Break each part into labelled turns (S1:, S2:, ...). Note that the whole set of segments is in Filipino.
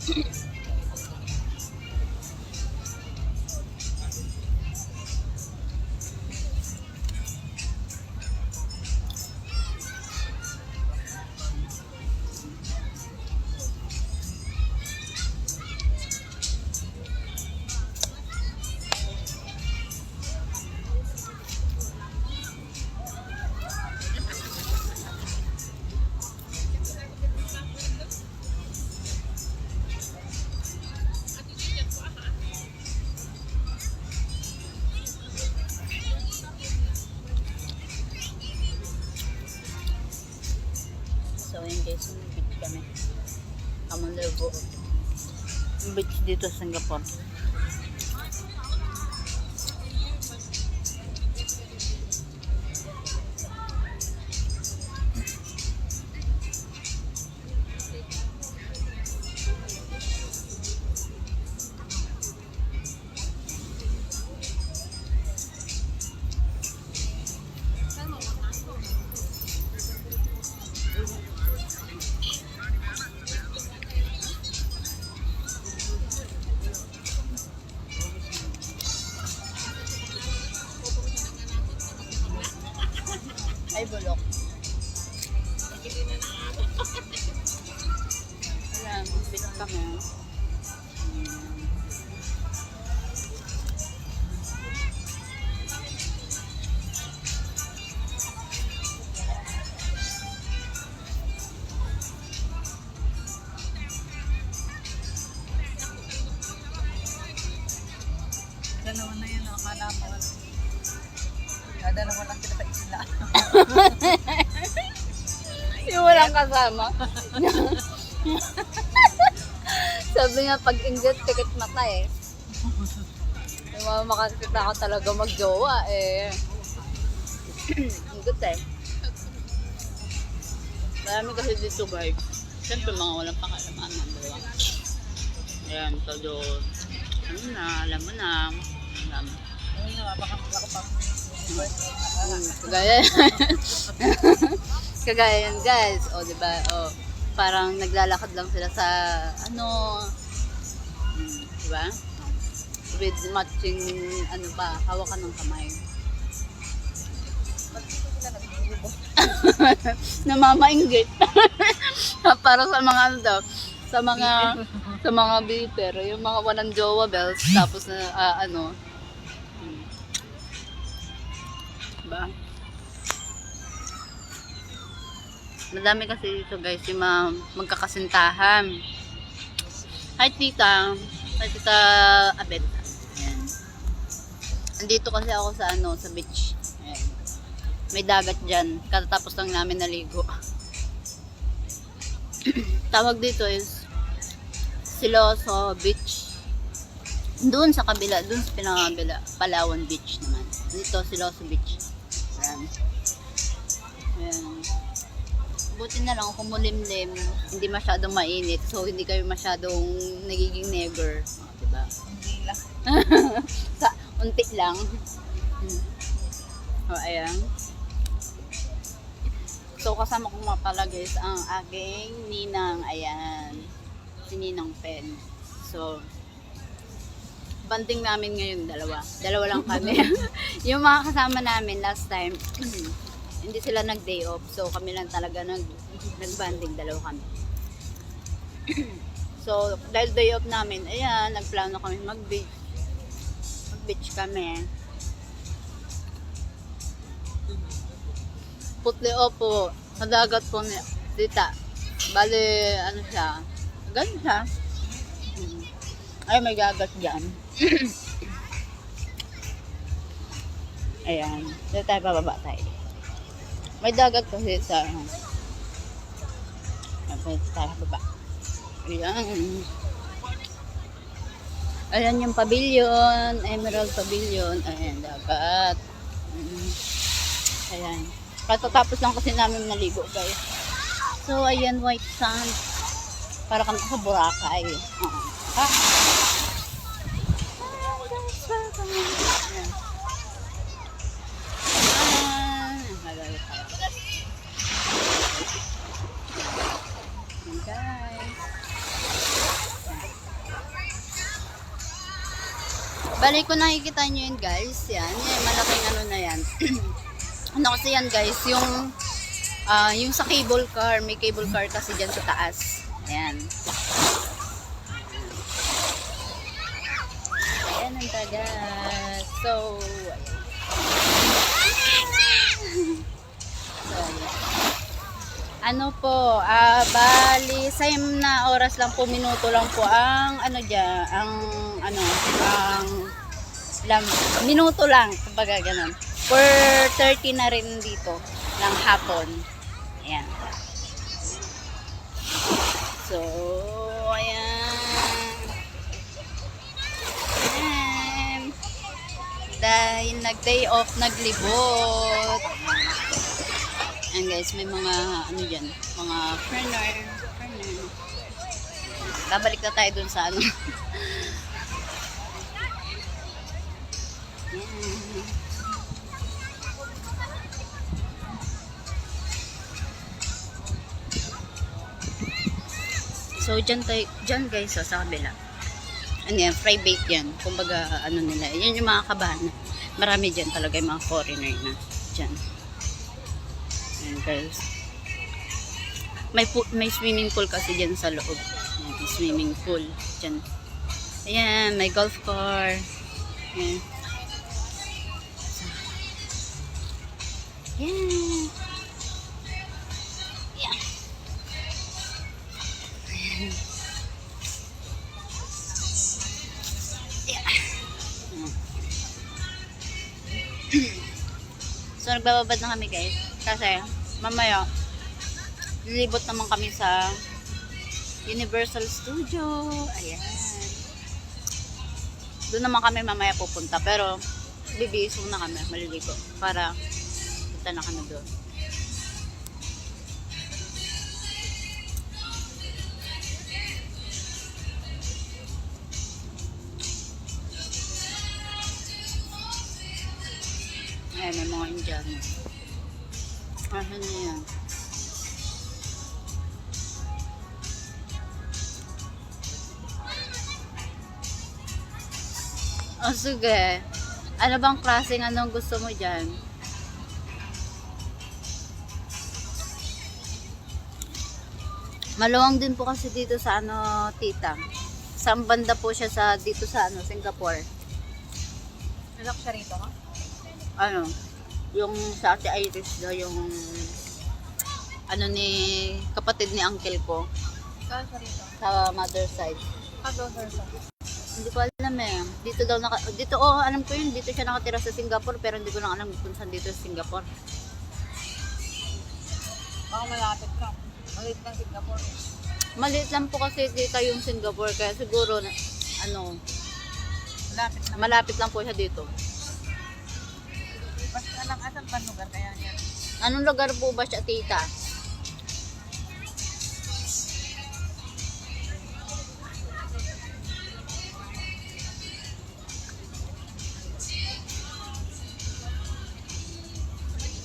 S1: So, yun guys, yung beach kami. Kamalabo. Yung beach dito sa Singapore. Ay, bulok. Ayan, beach kami.
S2: Dalawa na yun, akala mo. Dalawa lang kita sa isla.
S1: Yung walang kasama. Sabi nga, pag inggit, tikit mata eh. Yung mga makakita ka talaga mag-jowa eh. Inggit eh. Marami kasi dito guys. Siyempre mga walang pakalaman. Diba? Ayan, todo. Ano na, alam mo na. Alam.
S2: Ayun na, baka ako pa.
S1: Kagaya. Kagaya yan guys. O diba? O, parang naglalakad lang sila sa ano. Diba? With matching ano ba, hawakan ng kamay. Namamainggit. Para sa mga ano daw, sa mga beeper, yung mga walang jowa bells, tapos na ano. Diba? Madami kasi dito guys yung mga magkakasintahan. Hi tita. Hi tita Abet. Ayan. Andito kasi ako sa ano, sa beach. Ayan. May dagat dyan. Katatapos lang namin naligo. Tawag dito is Siloso Beach. Doon sa kabila, doon sa pinakabila, Palawan Beach naman. Dito Siloso Beach. Ayan. Ayan. Buti na lang kung mulimlim, hindi masyadong mainit, so hindi kayo masyadong nagiging neighbor. Oh, diba?
S2: Hindi lang.
S1: Sa unti lang. O, ayan. So, kasama ko nga pala guys ang aking ninang. Ayan. Si Ninang Pen. So, banding namin ngayon dalawa. Dalawa lang kami. Yung mga kasama namin last time, hindi sila nag-day off. So, kami lang talaga nag-banding. Dalawa kami. So, dahil day off namin, ayan, nagplano kami mag-beach. Mag-beach kami. Putli opo. Sa dagat po ni Tita. Bali, ano siya? Ganun siya. Ay, may gagat dyan. Ayan. Dito tayo pababa tayo. May dagat kasi sa baba. Ayan. Ayan yung pavilion. Emerald Pavilion. Ayan, dagat. Ayan. Katatapos lang kasi namin naligo, guys. So, ayan, white sand. Para kami sa Boracay. Ha? Ayan. Guys. Bali kung nakikita nyo yun guys, yan, yan malaking ano na yan. Ano kasi yan guys, yung sa cable car, may cable car kasi dyan sa taas. Ayan. Ayan ang tagas. So, ano po, bali, same na oras lang po, minuto lang po ang, ano dyan, minuto lang, kumbaga ganun. 4:30 na rin dito, ng hapon. Ayan. So, ayan. Ayan. Dahil nag-day off, naglibot. Ayan guys, may mga ano dyan, mga burner. Babalik na tayo dun sa ano. Ayan. So, dyan guys, sa kabila. Ano yan, fry bake yan. Kumbaga, ano nila, yan yung mga kabana. Marami dyan talaga yung mga foreigner na. Dyan. Ayan guys. May swimming pool kasi dyan sa loob. Ayan, may swimming pool dyan. Ayan, may golf car. Ayan. Ayan. Ayan. So, nagbababad na kami guys. Kasi, mamaya, lilibot naman kami sa Universal Studio. Ayan. Doon naman kami mamaya pupunta. Pero, bibihis muna kami. Maliligo. Para, punta na kami doon. Ayan, may mga Indiano. Ayan na yan. O sige. Ano bang klaseng anong gusto mo dyan? Maluwang din po kasi dito sa ano, tita. Saan banda po siya sa dito sa ano, Singapore.
S2: Anak siya rito ka?
S1: Ano, yung sa Ate Iris daw, yung ano ni kapatid ni uncle ko
S2: Saan siya rito?
S1: sa mother side.
S2: Doon sa.
S1: Hindi ko alam eh. Dito daw dito alam ko yun, dito siya nakatira sa Singapore pero hindi ko na alam kung saan dito sa Singapore.
S2: Baka malapit ka. Maliit ng Singapore.
S1: Maliit lang po kasi dito yung Singapore kaya siguro ano, malapit lang po siya dito.
S2: Basta lang asan pa lugar kaya niya.
S1: Anong lugar po ba siya, tita?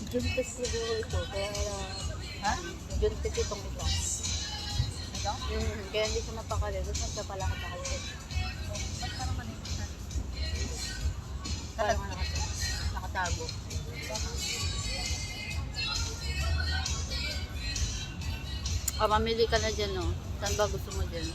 S1: Juntis siguro ito, kaya
S2: Ha?
S1: juntis itong ito.
S2: Ito?
S1: Kaya hindi siya mapakali, gusto siya pala kapakali.
S2: Ba't parang maliit na?
S1: Parang nakatago. Mamili ka na dyan, no? Saan ba gusto mo dyan?